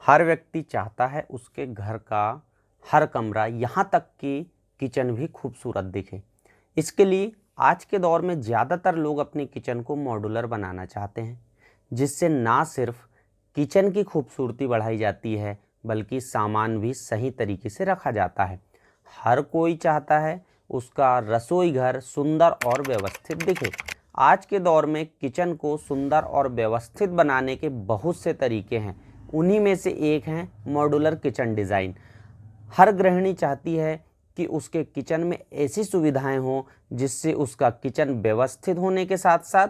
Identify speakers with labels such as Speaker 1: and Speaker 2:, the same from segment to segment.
Speaker 1: हर व्यक्ति चाहता है उसके घर का हर कमरा यहाँ तक कि किचन भी खूबसूरत दिखे। इसके लिए आज के दौर में ज़्यादातर लोग अपनी किचन को मॉड्यूलर बनाना चाहते हैं, जिससे ना सिर्फ किचन की खूबसूरती बढ़ाई जाती है बल्कि सामान भी सही तरीके से रखा जाता है। हर कोई चाहता है उसका रसोई घर सुंदर और व्यवस्थित दिखे। आज के दौर में किचन को सुंदर और व्यवस्थित बनाने के बहुत से तरीके हैं। उन्हीं में से एक है मॉड्यूलर किचन डिज़ाइन। हर गृहिणी चाहती है कि उसके किचन में ऐसी सुविधाएं हों जिससे उसका किचन व्यवस्थित होने के साथ साथ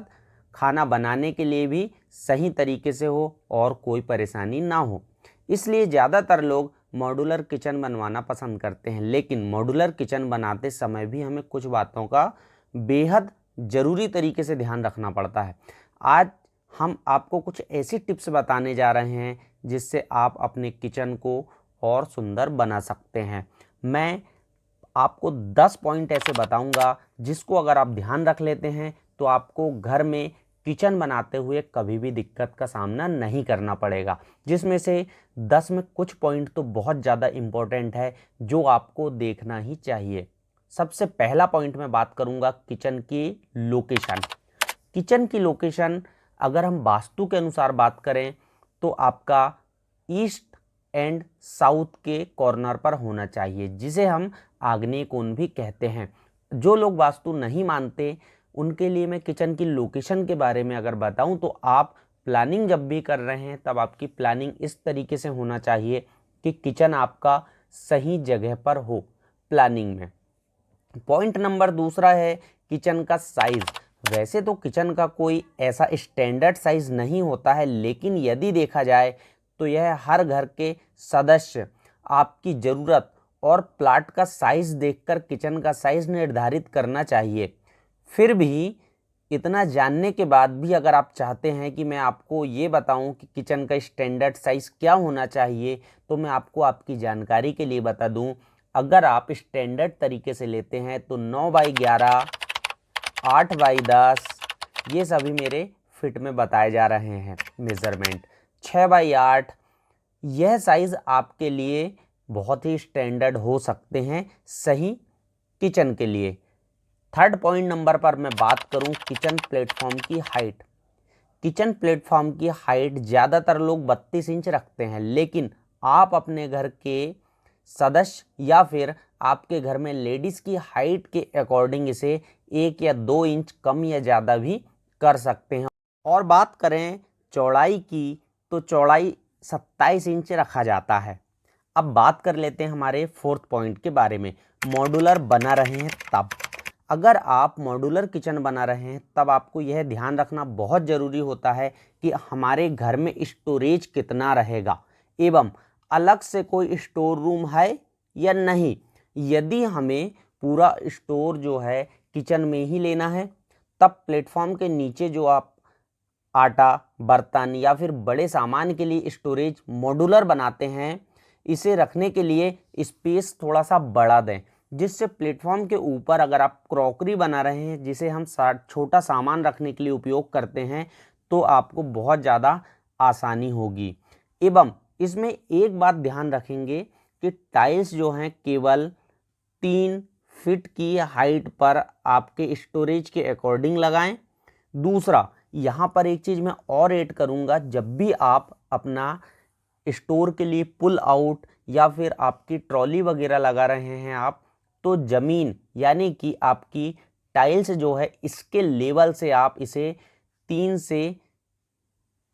Speaker 1: खाना बनाने के लिए भी सही तरीके से हो और कोई परेशानी ना हो। इसलिए ज़्यादातर लोग मॉड्यूलर किचन बनवाना पसंद करते हैं, लेकिन मॉड्यूलर किचन बनाते समय भी हमें कुछ बातों का बेहद ज़रूरी तरीके से ध्यान रखना पड़ता है। आज हम आपको कुछ ऐसी टिप्स बताने जा रहे हैं जिससे आप अपने किचन को और सुंदर बना सकते हैं। मैं आपको 10 पॉइंट ऐसे बताऊंगा जिसको अगर आप ध्यान रख लेते हैं तो आपको घर में किचन बनाते हुए कभी भी दिक्कत का सामना नहीं करना पड़ेगा। जिसमें से 10 में कुछ पॉइंट तो बहुत ज़्यादा इम्पोर्टेंट है जो आपको देखना ही चाहिए। सबसे पहला पॉइंट मैं बात करूंगा किचन की लोकेशन। किचन की लोकेशन अगर हम वास्तु के अनुसार बात करें तो आपका ईस्ट एंड साउथ के कॉर्नर पर होना चाहिए, जिसे हम आग्नेय कोण भी कहते हैं। जो लोग वास्तु नहीं मानते उनके लिए मैं किचन की लोकेशन के बारे में अगर बताऊं तो आप प्लानिंग जब भी कर रहे हैं तब आपकी प्लानिंग इस तरीके से होना चाहिए कि किचन आपका सही जगह पर हो प्लानिंग में। पॉइंट नंबर दूसरा है किचन का साइज। वैसे तो किचन का कोई ऐसा स्टैंडर्ड साइज नहीं होता है, लेकिन यदि देखा जाए तो यह हर घर के सदस्य आपकी ज़रूरत और प्लाट का साइज देखकर किचन का साइज निर्धारित करना चाहिए। फिर भी इतना जानने के बाद भी अगर आप चाहते हैं कि मैं आपको ये बताऊं कि किचन का स्टैंडर्ड साइज क्या होना चाहिए, तो मैं आपको आपकी जानकारी के लिए बता दूं। अगर आप स्टैंडर्ड तरीके से लेते हैं तो 9x11, 8x10 ये सभी मेरे फिट में बताए जा रहे हैं मेज़रमेंट। 6x8 यह साइज़ आपके लिए बहुत ही स्टैंडर्ड हो सकते हैं सही किचन के लिए। थर्ड पॉइंट नंबर पर मैं बात करूं किचन प्लेटफॉर्म की हाइट। किचन प्लेटफॉर्म की हाइट ज़्यादातर लोग 32 इंच रखते हैं, लेकिन आप अपने घर के सदस्य या फिर आपके घर में लेडीज़ की हाइट के अकॉर्डिंग इसे 1 या 2 इंच कम या ज़्यादा भी कर सकते हैं। और बात करें चौड़ाई की तो चौड़ाई 27 इंच रखा जाता है। अब बात कर लेते हैं हमारे फोर्थ पॉइंट के बारे में, मॉड्यूलर बना रहे हैं तब। अगर आप मॉड्यूलर किचन बना रहे हैं तब आपको यह ध्यान रखना बहुत ज़रूरी होता है कि हमारे घर में स्टोरेज कितना रहेगा एवं अलग से कोई स्टोर रूम है या नहीं। यदि हमें पूरा स्टोर जो है किचन में ही लेना है तब प्लेटफॉर्म के नीचे जो आप आटा, बर्तन या फिर बड़े सामान के लिए स्टोरेज मॉड्यूलर बनाते हैं, इसे रखने के लिए स्पेस थोड़ा सा बढ़ा दें, जिससे प्लेटफॉर्म के ऊपर अगर आप क्रॉकरी बना रहे हैं जिसे हम छोटा सामान रखने के लिए उपयोग करते हैं तो आपको बहुत ज़्यादा आसानी होगी। एवं इसमें एक बात ध्यान रखेंगे कि टाइल्स जो हैं केवल 3 फीट की हाइट पर आपके स्टोरेज के अकॉर्डिंग लगाएं। दूसरा, यहाँ पर एक चीज़ मैं और ऐड करूँगा, जब भी आप अपना स्टोर के लिए पुल आउट या फिर आपकी ट्रॉली वगैरह लगा रहे हैं आप, तो ज़मीन यानी कि आपकी टाइल्स जो है इसके लेवल से आप इसे 3 से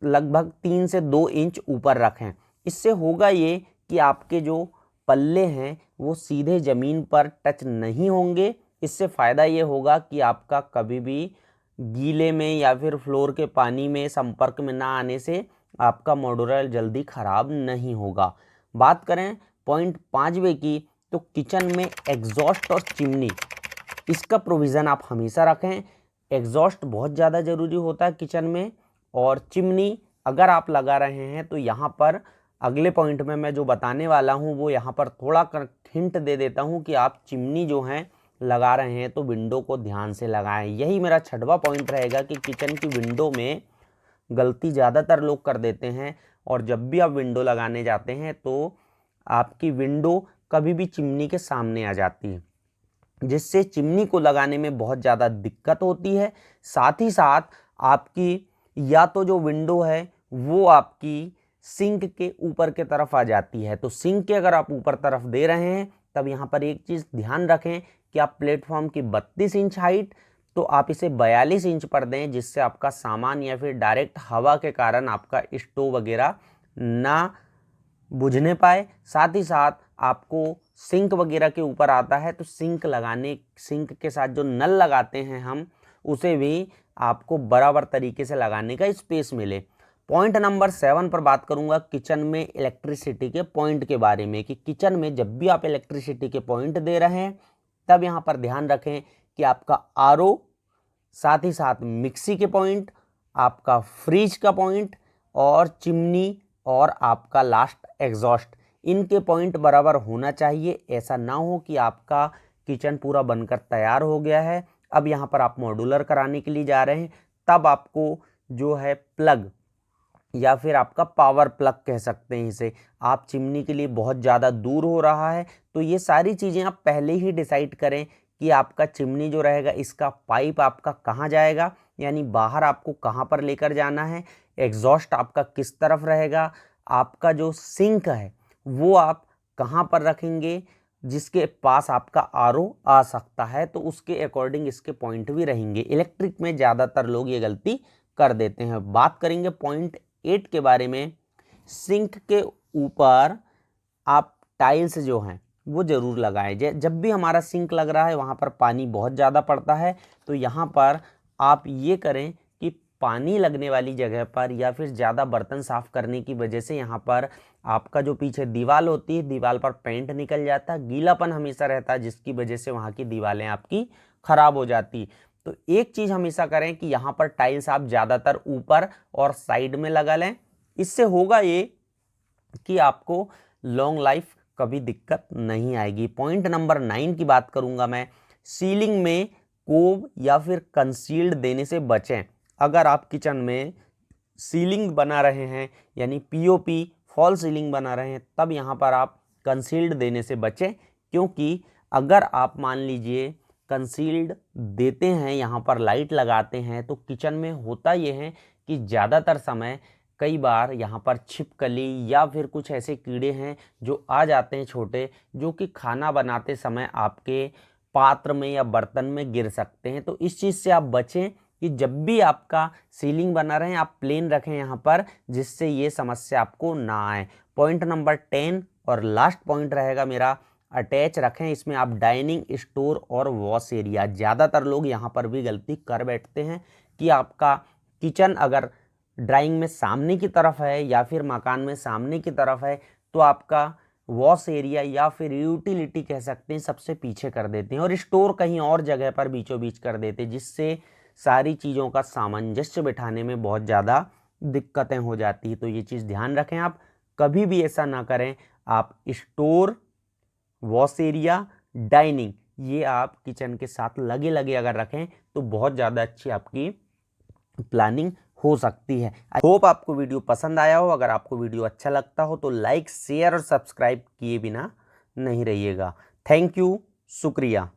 Speaker 1: लगभग 3 से 2 इंच ऊपर रखें। इससे होगा ये कि आपके जो पल्ले हैं वो सीधे ज़मीन पर टच नहीं होंगे। इससे फ़ायदा ये होगा कि आपका कभी भी गीले में या फिर फ्लोर के पानी में संपर्क में ना आने से आपका मॉड्यूलर जल्दी ख़राब नहीं होगा। बात करें पॉइंट 5वें की तो किचन में एग्जॉस्ट और चिमनी, इसका प्रोविज़न आप हमेशा रखें। एग्जॉस्ट बहुत ज़्यादा ज़रूरी होता है किचन में, और चिमनी अगर आप लगा रहे हैं तो यहाँ पर अगले पॉइंट में मैं जो बताने वाला हूँ वो यहाँ पर थोड़ा हिंट दे देता हूँ कि आप चिमनी जो हैं लगा रहे हैं तो विंडो को ध्यान से लगाएं। यही मेरा 6वां पॉइंट रहेगा कि किचन की विंडो में गलती ज़्यादातर लोग कर देते हैं और जब भी आप विंडो लगाने जाते हैं तो आपकी विंडो कभी भी चिमनी के सामने आ जाती है, जिससे चिमनी को लगाने में बहुत ज़्यादा दिक्कत होती है। साथ ही साथ आपकी या तो जो विंडो है वो आपकी सिंक के ऊपर के तरफ आ जाती है। तो सिंक के अगर आप ऊपर तरफ दे रहे हैं तब यहाँ पर एक चीज़ ध्यान रखें कि आप प्लेटफॉर्म की 32 इंच हाइट तो आप इसे 42 इंच पर दें, जिससे आपका सामान या फिर डायरेक्ट हवा के कारण आपका स्टोव वगैरह ना बुझने पाए। साथ ही साथ आपको सिंक वगैरह के ऊपर आता है तो सिंक के साथ जो नल लगाते हैं हम, उसे भी आपको बराबर तरीके से लगाने का स्पेस मिले। पॉइंट नंबर 7 पर बात करूंगा किचन में इलेक्ट्रिसिटी के पॉइंट के बारे में, कि किचन में जब भी आप इलेक्ट्रिसिटी के पॉइंट दे रहे हैं तब यहाँ पर ध्यान रखें कि आपका आरओ, साथ ही साथ मिक्सी के पॉइंट, आपका फ्रिज का पॉइंट और चिमनी और आपका लास्ट एग्जॉस्ट, इनके पॉइंट बराबर होना चाहिए। ऐसा ना हो कि आपका किचन पूरा बनकर तैयार हो गया है, अब यहाँ पर आप मॉड्यूलर कराने के लिए जा रहे हैं, तब आपको जो है प्लग या फिर आपका पावर प्लग कह सकते हैं इसे, आप चिमनी के लिए बहुत ज़्यादा दूर हो रहा है तो ये सारी चीज़ें आप पहले ही डिसाइड करें कि आपका चिमनी जो रहेगा इसका पाइप आपका कहाँ जाएगा, यानी बाहर आपको कहाँ पर लेकर जाना है, एग्जॉस्ट आपका किस तरफ रहेगा, आपका जो सिंक है वो आप कहाँ पर रखेंगे, जिसके पास आपका आरओ आ सकता है, तो उसके अकॉर्डिंग इसके पॉइंट भी रहेंगे। इलेक्ट्रिक में ज़्यादातर लोग ये गलती कर देते हैं। बात करेंगे पॉइंट 8 के बारे में। सिंक के ऊपर आप टाइल्स जो हैं वो ज़रूर लगाएं। जब भी हमारा सिंक लग रहा है वहाँ पर पानी बहुत ज़्यादा पड़ता है, तो यहाँ पर आप ये करें कि पानी लगने वाली जगह पर या फिर ज़्यादा बर्तन साफ़ करने की वजह से यहाँ पर आपका जो पीछे दीवार होती है, दीवार पर पेंट निकल जाता है, गीलापन हमेशा रहता है, जिसकी वजह से वहाँ की दीवारें आपकी ख़राब हो जाती। तो एक चीज़ हमेशा करें कि यहाँ पर टाइल्स आप ज़्यादातर ऊपर और साइड में लगा लें। इससे होगा ये कि आपको लॉन्ग लाइफ कभी दिक्कत नहीं आएगी। पॉइंट नंबर 9 की बात करूंगा मैं। सीलिंग में कोब या फिर कंसील्ड देने से बचें। अगर आप किचन में सीलिंग बना रहे हैं यानी पीओपी फॉल सीलिंग बना रहे हैं, तब यहाँ पर आप कंसील्ड देने से बचें, क्योंकि अगर आप मान लीजिए कंसील्ड देते हैं, यहाँ पर लाइट लगाते हैं, तो किचन में होता ये है कि ज़्यादातर समय कई बार यहाँ पर छिपकली या फिर कुछ ऐसे कीड़े हैं जो आ जाते हैं छोटे, जो कि खाना बनाते समय आपके पात्र में या बर्तन में गिर सकते हैं। तो इस चीज़ से आप बचें कि जब भी आपका सीलिंग बना रहे आप प्लेन रखें यहाँ पर, जिससे ये समस्या आपको ना आए। पॉइंट नंबर 10 और लास्ट पॉइंट रहेगा मेरा, अटैच रखें इसमें आप डाइनिंग, स्टोर और वॉश एरिया। ज़्यादातर लोग यहाँ पर भी गलती कर बैठते हैं कि आपका किचन अगर ड्राइंग में सामने की तरफ है या फिर मकान में सामने की तरफ है, तो आपका वॉश एरिया या फिर यूटिलिटी कह सकते हैं सबसे पीछे कर देते हैं और स्टोर कहीं और जगह पर बीचों बीच कर देते हैं, जिससे सारी चीज़ों का सामंजस्य बिठाने में बहुत ज़्यादा दिक्कतें हो जाती हैं। तो ये चीज़ ध्यान रखें, आप कभी भी ऐसा ना करें। आप स्टोर, वॉश एरिया, डाइनिंग, ये आप किचन के साथ लगे लगे अगर रखें तो बहुत ज़्यादा अच्छी आपकी प्लानिंग हो सकती है। आई होप आपको वीडियो पसंद आया हो। अगर आपको वीडियो अच्छा लगता हो तो लाइक, शेयर और सब्सक्राइब किए बिना नहीं रहिएगा। थैंक यू, शुक्रिया।